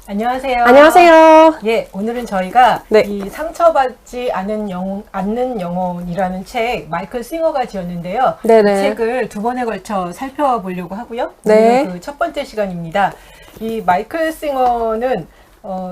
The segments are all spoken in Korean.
안녕하세요. 안녕하세요. 예, 오늘은 저희가 네. 이 상처받지 않는 영혼이라는 책, 마이클 싱어가 지었는데요. 네네. 이 책을 두 번에 걸쳐 살펴보려고 하고요. 네. 오늘은 그 첫 번째 시간입니다. 이 마이클 싱어는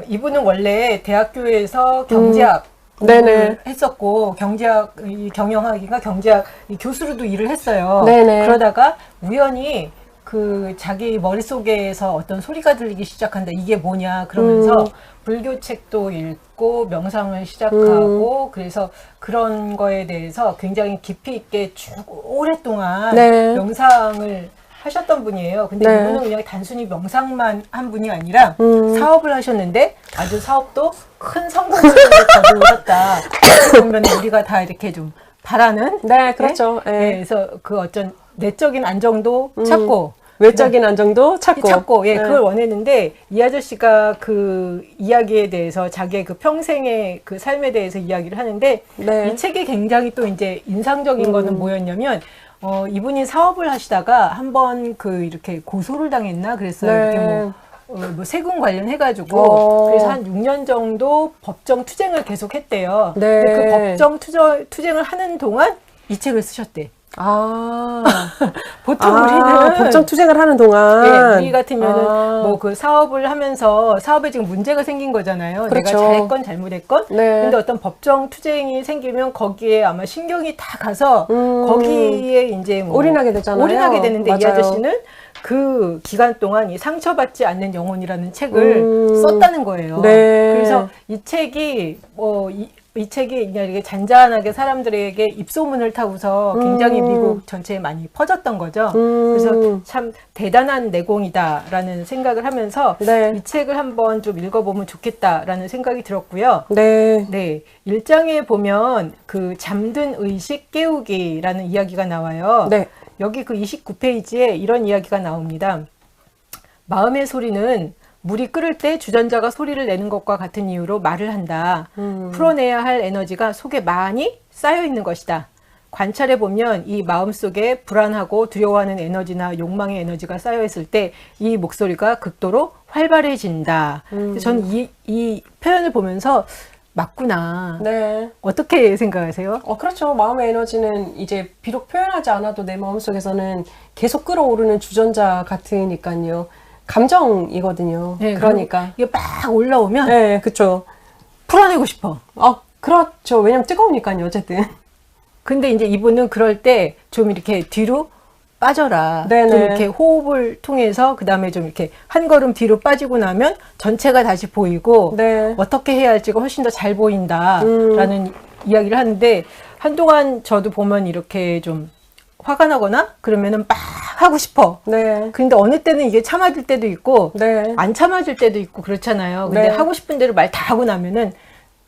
이분은 원래 대학교에서 경제학 네네. 했었고 경제학 이 경영학인가 경제학 이 교수로도 일을 했어요. 네네. 그러다가 우연히 그 자기 머릿속에서 어떤 소리가 들리기 시작한다. 이게 뭐냐 그러면서 불교 책도 읽고 명상을 시작하고 그래서 그런 거에 대해서 굉장히 깊이 있게 쭉 오랫동안 네. 명상을 하셨던 분이에요. 근데 네. 이분은 그냥 단순히 명상만 한 분이 아니라 사업을 하셨는데 아주 사업도 큰 성공을 거두셨다. 어떻게 보면 우리가 다 이렇게 좀 바라는 네, 그렇죠. 네? 네. 네, 그래서 그 어떤 내적인 안정도 찾고 외적인 안정도 찾고. 예, 네. 그걸 원했는데 이 아저씨가 그 이야기에 대해서 자기의 그 평생의 그 삶에 대해서 이야기를 하는데 네. 이 책이 굉장히 또 이제 인상적인 거는 뭐였냐면 이분이 사업을 하시다가 한번 그 이렇게 고소를 당했나 그랬어요. 네. 이렇게 뭐 세금 관련해가지고 그래서 한 6년 정도 법정 투쟁을 계속 했대요. 네. 근데 그 법정 투쟁을 하는 동안 이 책을 쓰셨대. 보통 우리는 법정 투쟁을 하는 동안. 예, 우리 같으면은 뭐 그 사업을 하면서 사업에 지금 문제가 생긴 거잖아요. 그렇죠. 내가 잘했건 잘못했건. 네. 근데 어떤 법정 투쟁이 생기면 거기에 아마 신경이 다 가서 거기에 이제 뭐 올인하게 되잖아요. 올인하게 되는데 이 맞아요. 아저씨는 그 기간 동안 이 상처받지 않는 영혼이라는 책을 썼다는 거예요. 네. 그래서 이 책이 이 책이 그냥 이렇게 잔잔하게 사람들에게 입소문을 타고서 굉장히 미국 전체에 많이 퍼졌던 거죠. 그래서 참 대단한 내공이다라는 생각을 하면서 네. 이 책을 한번 좀 읽어보면 좋겠다라는 생각이 들었고요. 네. 네, 1장에 보면 그 잠든 의식 깨우기라는 이야기가 나와요. 네. 여기 그 29페이지에 이런 이야기가 나옵니다. 마음의 소리는 물이 끓을 때 주전자가 소리를 내는 것과 같은 이유로 말을 한다. 풀어내야 할 에너지가 속에 많이 쌓여 있는 것이다. 관찰해 보면 이 마음속에 불안하고 두려워하는 에너지나 욕망의 에너지가 쌓여 있을 때 이 목소리가 극도로 활발해진다. 저는 이 표현을 보면서 맞구나. 네. 어떻게 생각하세요? 그렇죠. 마음의 에너지는 이제 비록 표현하지 않아도 내 마음속에서는 계속 끌어오르는 주전자 같으니까요. 감정이거든요. 네, 그러니까. 이게 막 올라오면 네, 그렇죠. 풀어내고 싶어. 그렇죠. 왜냐면 뜨거우니까요, 어쨌든. 근데 이제 이분은 그럴 때 좀 이렇게 뒤로 빠져라. 네네. 좀 이렇게 호흡을 통해서 그 다음에 좀 이렇게 한 걸음 뒤로 빠지고 나면 전체가 다시 보이고 네. 어떻게 해야 할지가 훨씬 더 잘 보인다라는 이야기를 하는데 한동안 저도 보면 이렇게 좀 화가 나거나 그러면은 막 하고 싶어. 네. 근데 어느 때는 이게 참아질 때도 있고 네. 안 참아질 때도 있고 그렇잖아요. 근데 네. 하고 싶은 대로 말 다 하고 나면은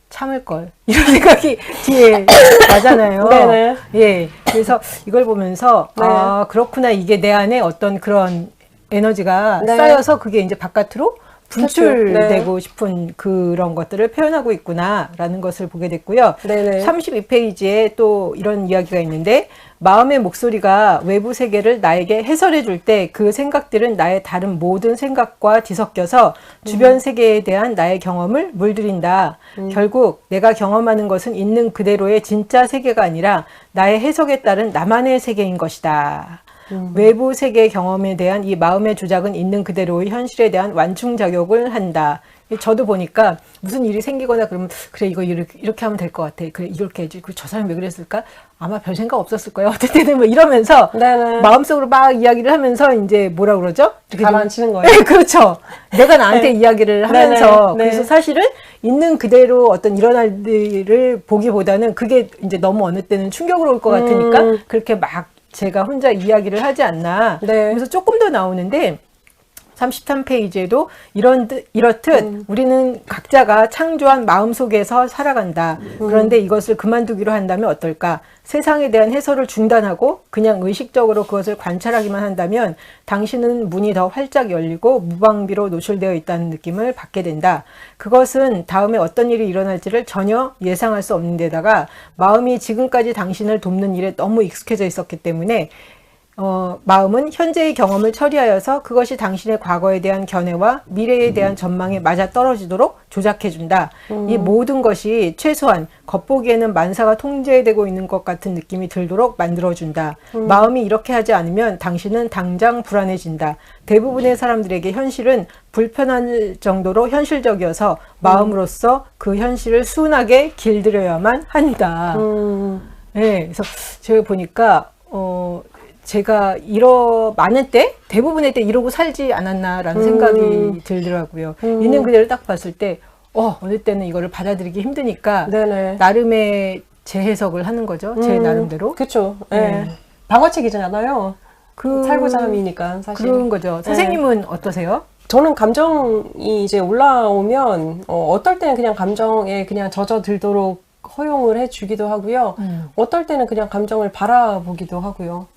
참을 걸 이런 생각이 뒤에 나잖아요. 네네. 예, 그래서 이걸 보면서 네. 그렇구나, 이게 내 안에 어떤 그런 에너지가 네. 쌓여서 그게 이제 바깥으로 분출되고 네. 싶은 그런 것들을 표현하고 있구나라는 것을 보게 됐고요. 네네. 32페이지에 또 이런 이야기가 있는데 마음의 목소리가 외부 세계를 나에게 해설해 줄 때 그 생각들은 나의 다른 모든 생각과 뒤섞여서 주변 세계에 대한 나의 경험을 물들인다. 결국 내가 경험하는 것은 있는 그대로의 진짜 세계가 아니라 나의 해석에 따른 나만의 세계인 것이다. 외부 세계 경험에 대한 이 마음의 조작은 있는 그대로의 현실에 대한 완충작용을 한다. 저도 보니까 무슨 일이 생기거나 그러면 그래 이거 이렇게 하면 될 것 같아. 그래 이렇게 해야지. 저 사람이 왜 그랬을까? 아마 별 생각 없었을 거야. 어쨌든 뭐 이러면서 네네. 마음속으로 막 이야기를 하면서 이제 뭐라 그러죠? 이렇게 가라앉히는 거예요. 네, 그렇죠. 내가 나한테 이야기를 하면서 네네. 네. 그래서 사실은 있는 그대로 어떤 일어날 일을 보기보다는 그게 이제 너무 어느 때는 충격으로 올 것 같으니까 그렇게 막 제가 혼자 이야기를 하지 않나. 네. 그래서 조금 더 나오는데 33페이지에도 이렇듯 우리는 각자가 창조한 마음속에서 살아간다. 그런데 이것을 그만두기로 한다면 어떨까? 세상에 대한 해설을 중단하고 그냥 의식적으로 그것을 관찰하기만 한다면 당신은 문이 더 활짝 열리고 무방비로 노출되어 있다는 느낌을 받게 된다. 그것은 다음에 어떤 일이 일어날지를 전혀 예상할 수 없는 데다가 마음이 지금까지 당신을 돕는 일에 너무 익숙해져 있었기 때문에 마음은 현재의 경험을 처리하여서 그것이 당신의 과거에 대한 견해와 미래에 대한 전망에 맞아 떨어지도록 조작해준다. 이 모든 것이 최소한 겉보기에는 만사가 통제되고 있는 것 같은 느낌이 들도록 만들어준다. 마음이 이렇게 하지 않으면 당신은 당장 불안해진다. 대부분의 사람들에게 현실은 불편할 정도로 현실적이어서 마음으로서 그 현실을 순하게 길들여야만 한다. 네, 그래서 제가 보니까 제가 많은 때, 대부분의 때 이러고 살지 않았나라는 생각이 들더라고요. 있는 그대로 딱 봤을 때, 어느 때는 이거를 받아들이기 힘드니까, 네네. 나름의 재해석을 하는 거죠. 제 나름대로. 그쵸. 예. 네. 방어책이잖아요. 살고자 함이니까, 사실. 그런 거죠. 선생님은 어떠세요? 저는 감정이 이제 올라오면, 어떨 때는 그냥 감정에 그냥 젖어들도록 허용을 해주기도 하고요. 어떨 때는 그냥 감정을 바라보기도 하고요.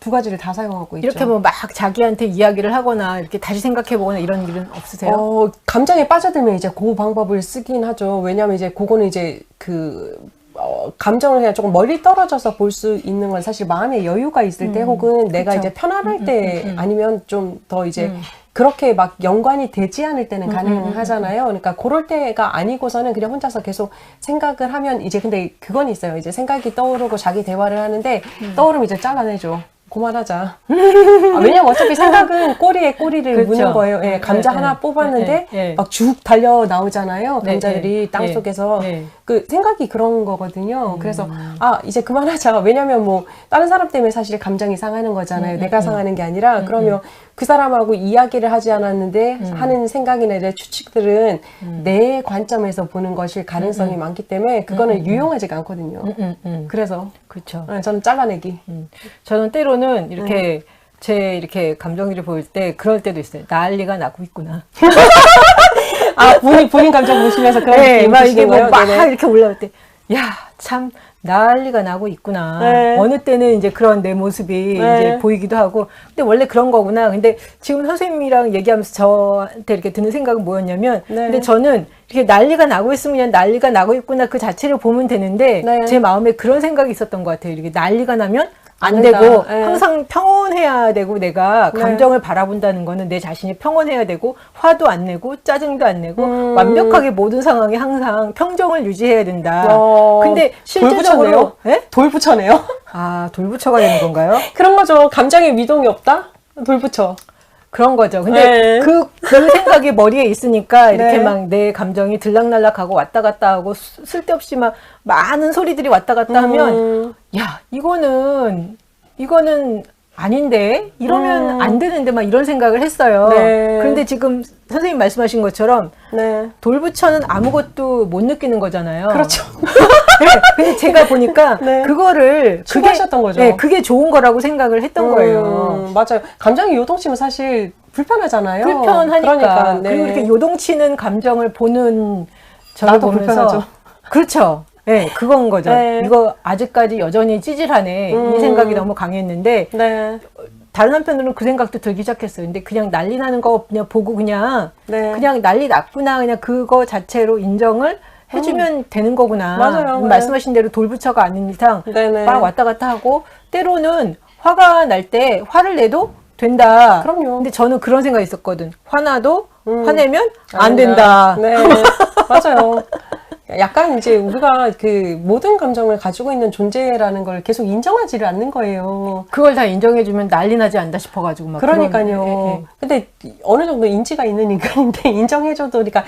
두 가지를 다 사용하고 있죠. 이렇게 뭐 막 자기한테 이야기를 하거나 이렇게 다시 생각해보거나 이런 일은 없으세요? 감정에 빠져들면 이제 그 방법을 쓰긴 하죠. 왜냐하면 이제 그거는 이제 감정을 그냥 조금 멀리 떨어져서 볼 수 있는 건 사실 마음의 여유가 있을 때 혹은 내가 이제 편안할 때 아니면 좀 더 이제 그렇게 막 연관이 되지 않을 때는 가능하잖아요. 그러니까 그럴 때가 아니고서는 그냥 혼자서 계속 생각을 하면 이제 근데 그건 있어요. 이제 생각이 떠오르고 자기 대화를 하는데 떠오르면 이제 잘라내죠. 그만하자. 왜냐면 어차피 생각은 꼬리에 꼬리를 그렇죠. 무는 거예요. 예, 감자 하나 뽑았는데 막 쭉 달려 나오잖아요. 감자들이 땅속에서. 그 생각이 그런 거거든요. 그래서 이제 그만하자. 왜냐면 뭐 다른 사람 때문에 사실 감정이 상하는 거잖아요. 내가 상하는 게 아니라 그러면 그 사람하고 이야기를 하지 않았는데 하는 생각이나 내 추측들은 내 관점에서 보는 것일 가능성이 많기 때문에 그거는 유용하지가 않거든요. 그래서 그렇죠. 저는 잘라내기. 저는 때로는 이렇게 이렇게 감정들이 보일 때 그럴 때도 있어요. 난리가 나고 있구나. 본인 감정 보시면서 그런 네, 막 이게 느낌 뭐 거예요? 막 네네. 이렇게 올라올 때, 야, 참 난리가 나고 있구나. 네. 어느 때는 이제 그런 내 모습이 네. 이제 보이기도 하고, 근데 원래 그런 거구나. 근데 지금 선생님이랑 얘기하면서 저한테 이렇게 드는 생각은 뭐였냐면, 네. 근데 저는 이렇게 난리가 나고 있으면 그냥 난리가 나고 있구나 그 자체를 보면 되는데, 네. 제 마음에 그런 생각이 있었던 것 같아요. 이렇게 난리가 나면 안 된다. 되고 네. 항상 평온해야 되고 내가 네. 감정을 바라본다는 거는 내 자신이 평온해야 되고 화도 안 내고 짜증도 안 내고 완벽하게 모든 상황에 항상 평정을 유지해야 된다. 근데 실제적으로 돌 붙여내요? 돌부처가 되는 건가요? 그런 거죠. 감정에 미동이 없다? 돌 붙여. 그런 거죠. 근데 네. 그 생각이 머리에 있으니까 이렇게 네. 막 내 감정이 들락날락하고 왔다 갔다 하고 쓸데없이 막 많은 소리들이 왔다 갔다 하면 야, 이거는 아닌데 이러면 안 되는데 막 이런 생각을 했어요. 네. 그런데 지금 선생님 말씀하신 것처럼 네. 돌부처는 아무것도 못 느끼는 거잖아요. 그렇죠. 네. 근데 제가 보니까 네. 그거를 추구하셨던 거죠. 네, 그게 좋은 거라고 생각을 했던 거예요. 맞아요. 감정이 요동치면 사실 불편하잖아요. 불편하니까. 그러니까, 네. 그리고 이렇게 요동치는 감정을 보는 저를 나도 보면서 불편하죠. 그렇죠. 네, 그건 거죠. 네. 이거 아직까지 여전히 찌질하네. 이 생각이 너무 강했는데 네. 다른 한편으로는 그 생각도 들기 시작했어요. 근데 그냥 난리 나는 거 그냥 보고 그냥 난리 났구나. 그냥 그거 자체로 인정을 해주면 되는 거구나. 맞아요. 말씀하신 대로 돌부처가 아닌 이상 네네. 막 왔다 갔다 하고 때로는 화가 날 때 화를 내도 된다. 그럼요. 근데 저는 그런 생각이 있었거든. 화나도 화내면 안 된다. 네, 맞아요. 약간 이제 우리가 그 모든 감정을 가지고 있는 존재라는 걸 계속 인정하지를 않는 거예요. 그걸 다 인정해주면 난리 나지 않다 싶어가지고 막. 그러니까요. 근데 어느 정도 인지가 있는 인간인데 인정해줘도 그러니까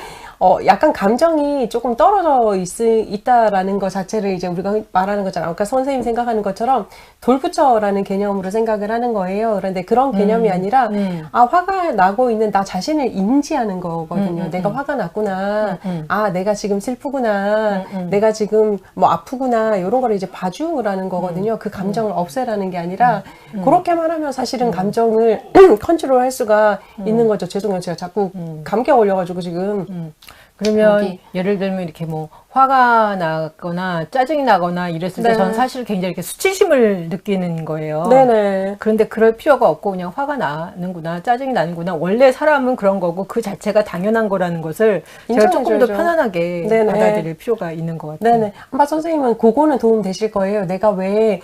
약간 감정이 조금 떨어져 있다라는 것 자체를 이제 우리가 말하는 거잖아요. 아까 선생님 생각하는 것처럼 돌부처라는 개념으로 생각을 하는 거예요. 그런데 그런 개념이 아니라 화가 나고 있는 나 자신을 인지하는 거거든요. 내가 화가 났구나. 내가 지금 슬프구나. 내가 지금 뭐 아프구나. 이런 거를 이제 봐주라는 거거든요. 그 감정을 없애라는 게 아니라 그렇게만 하면 사실은 감정을 컨트롤할 수가 있는 거죠. 죄송해요. 제가 자꾸 감기에 걸려가지고 지금. 그러면 예를 들면 이렇게 뭐 화가 나거나 짜증이 나거나 이랬을 때 저는 사실 굉장히 이렇게 수치심을 느끼는 거예요. 네네. 그런데 그럴 필요가 없고 그냥 화가 나는구나, 짜증이 나는구나. 원래 사람은 그런 거고 그 자체가 당연한 거라는 것을 제가 조금 더 편안하게 받아들일 필요가 있는 것 같아요. 네네. 아마 선생님은 그거는 도움 되실 거예요. 내가 왜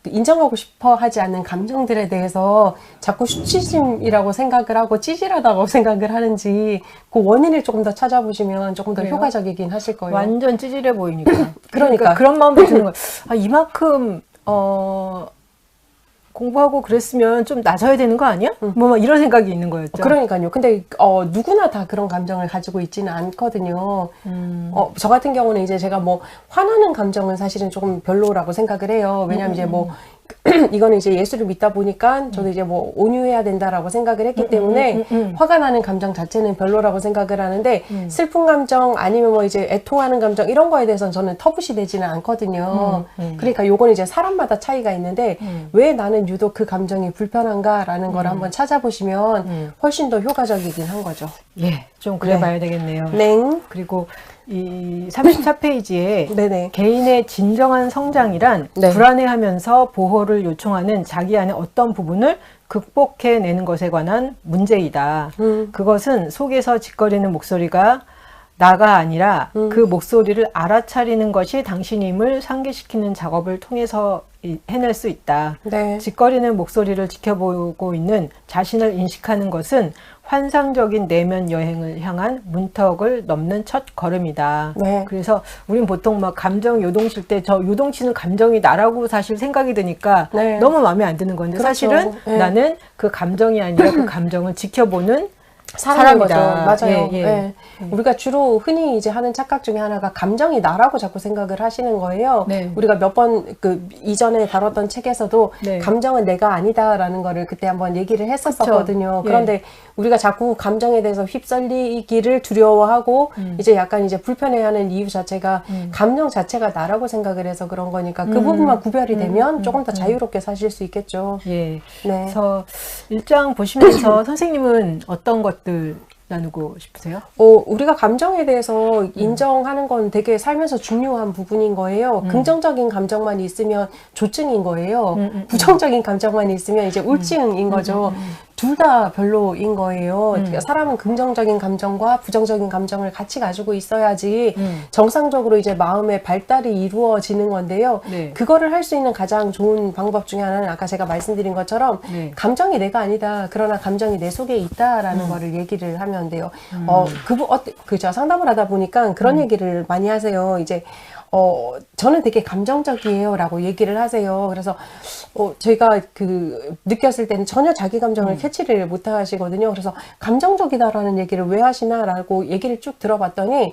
인정하고 싶어 하지 않는 감정들에 대해서 자꾸 수치심이라고 생각을 하고 찌질하다고 생각을 하는지 그 원인을 조금 더 찾아보시면 조금 더 그래요? 효과적이긴 하실 거예요. 완전 찌질해 보이니까. 그러니까. 그런 마음도 드는 거야. 아, 이만큼 공부하고 그랬으면 좀 낮아야 되는 거 아니야? 뭐 막 이런 생각이 있는 거였죠. 그러니까요. 근데 누구나 다 그런 감정을 가지고 있지는 않거든요. 저 같은 경우는 이제 제가 뭐 화나는 감정은 사실은 조금 별로라고 생각을 해요. 왜냐면 이제 뭐 이거는 이제 예수를 믿다 보니까 저도 이제 뭐 온유해야 된다라고 생각을 했기 때문에 화가 나는 감정 자체는 별로라고 생각을 하는데 슬픈 감정 아니면 뭐 이제 애통하는 감정 이런 거에 대해서는 저는 터부시 되지는 않거든요. 그러니까 요건 이제 사람마다 차이가 있는데 왜 나는 유독 그 감정이 불편한가라는 걸 한번 찾아보시면 훨씬 더 효과적이긴 한 거죠. 예, 좀 그래 봐야 되겠네요. 네. 그리고 이 34페이지에 네네. 개인의 진정한 성장이란 네. 불안해하면서 보호를 요청하는 자기 안의 어떤 부분을 극복해내는 것에 관한 문제이다. 그것은 속에서 짓거리는 목소리가 나가 아니라 그 목소리를 알아차리는 것이 당신임을 상기시키는 작업을 통해서 해낼 수 있다. 네. 짓거리는 목소리를 지켜보고 있는 자신을 인식하는 것은 환상적인 내면 여행을 향한 문턱을 넘는 첫 걸음이다. 네. 그래서 우린 보통 막 감정 요동칠 때 저 요동치는 감정이 나라고 사실 생각이 드니까 네. 너무 마음에 안 드는 건데 그렇죠. 사실은 네. 나는 그 감정이 아니라 그 감정을 지켜보는 사람인 거죠. 사람이다. 맞아요. 예, 예. 예. 우리가 주로 흔히 이제 하는 착각 중에 하나가 감정이 나라고 자꾸 생각을 하시는 거예요. 네. 우리가 몇 번 그 이전에 다뤘던 책에서도 네. 감정은 내가 아니다라는 거를 그때 한번 얘기를 했었거든요. 그쵸. 그런데 우리가 자꾸 감정에 대해서 휩쓸리기를 두려워하고 이제 약간 이제 불편해하는 이유 자체가 감정 자체가 나라고 생각을 해서 그런 거니까 그 부분만 구별이 되면 조금 더 자유롭게 사실 수 있겠죠. 예. 네. 그래서 1장 보시면서 선생님은 어떤 것들 나누고 싶으세요? 우리가 감정에 대해서 인정하는 건 되게 살면서 중요한 부분인 거예요. 긍정적인 감정만 있으면 조증인 거예요. 부정적인 감정만 있으면 이제 우울증인 거죠. 둘 다 별로인 거예요. 그러니까 사람은 긍정적인 감정과 부정적인 감정을 같이 가지고 있어야지 정상적으로 이제 마음의 발달이 이루어지는 건데요. 네. 그거를 할 수 있는 가장 좋은 방법 중에 하나는 아까 제가 말씀드린 것처럼 네. 감정이 내가 아니다. 그러나 감정이 내 속에 있다라는 거를 얘기를 하면 돼요. 그저 상담을 하다 보니까 그런 얘기를 많이 하세요. 이제 저는 되게 감정적이에요 라고 얘기를 하세요. 그래서 저희가 느꼈을 때는 전혀 자기 감정을 캐치를 못 하시거든요. 그래서 감정적이다라는 얘기를 왜 하시나 라고 얘기를 쭉 들어봤더니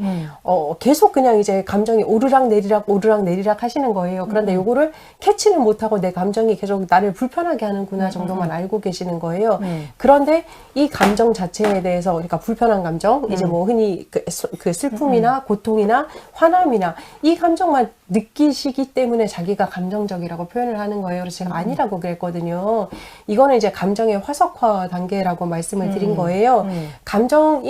계속 그냥 이제 감정이 오르락 내리락 하시는 거예요. 그런데 요거를 캐치를 못하고 내 감정이 계속 나를 불편하게 하는구나 정도만 알고 계시는 거예요. 그런데 이 감정 자체에 대해서 그러니까 불편한 감정, 이제 뭐 흔히 그 슬픔이나 고통이나 화남이나 이 감정만 느끼시기 때문에 자기가 감정적이라고 표현을 하는 거예요. 그래서 제가 아니라고 그랬거든요. 이거는 이제 감정의 화석화 단계라고 말씀을 드린 거예요. 감정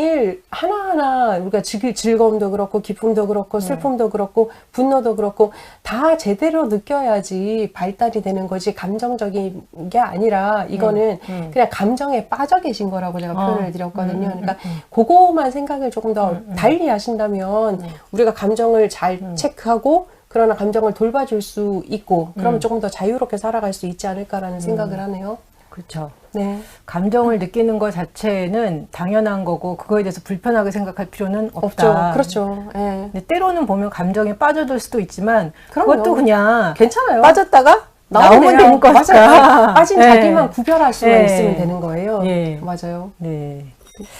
하나하나 우리가 즐거움도 그렇고 기쁨도 그렇고 슬픔도 그렇고 분노도 그렇고 다 제대로 느껴야지 발달이 되는 거지 감정적인 게 아니라 이거는 그냥 감정에 빠져 계신 거라고 제가 표현을 드렸거든요. 그러니까 그거만 생각을 조금 더 달리 하신다면 우리가 감정을 잘 체크하고 그러나 감정을 돌봐줄 수 있고 그러면 조금 더 자유롭게 살아갈 수 있지 않을까라는 생각을 하네요. 그렇죠. 네. 감정을 느끼는 것 자체는 당연한 거고 그거에 대해서 불편하게 생각할 필요는 없다. 없죠. 그렇죠. 예. 근데 때로는 보면 감정에 빠져들 수도 있지만 그럼요. 그것도 그냥 괜찮아요. 빠졌다가 나오면 돼요. 되는 거니까. 맞아요. 빠진 예. 자기만 구별할 수만 예. 있으면 되는 거예요. 예. 맞아요. 네.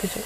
그죠.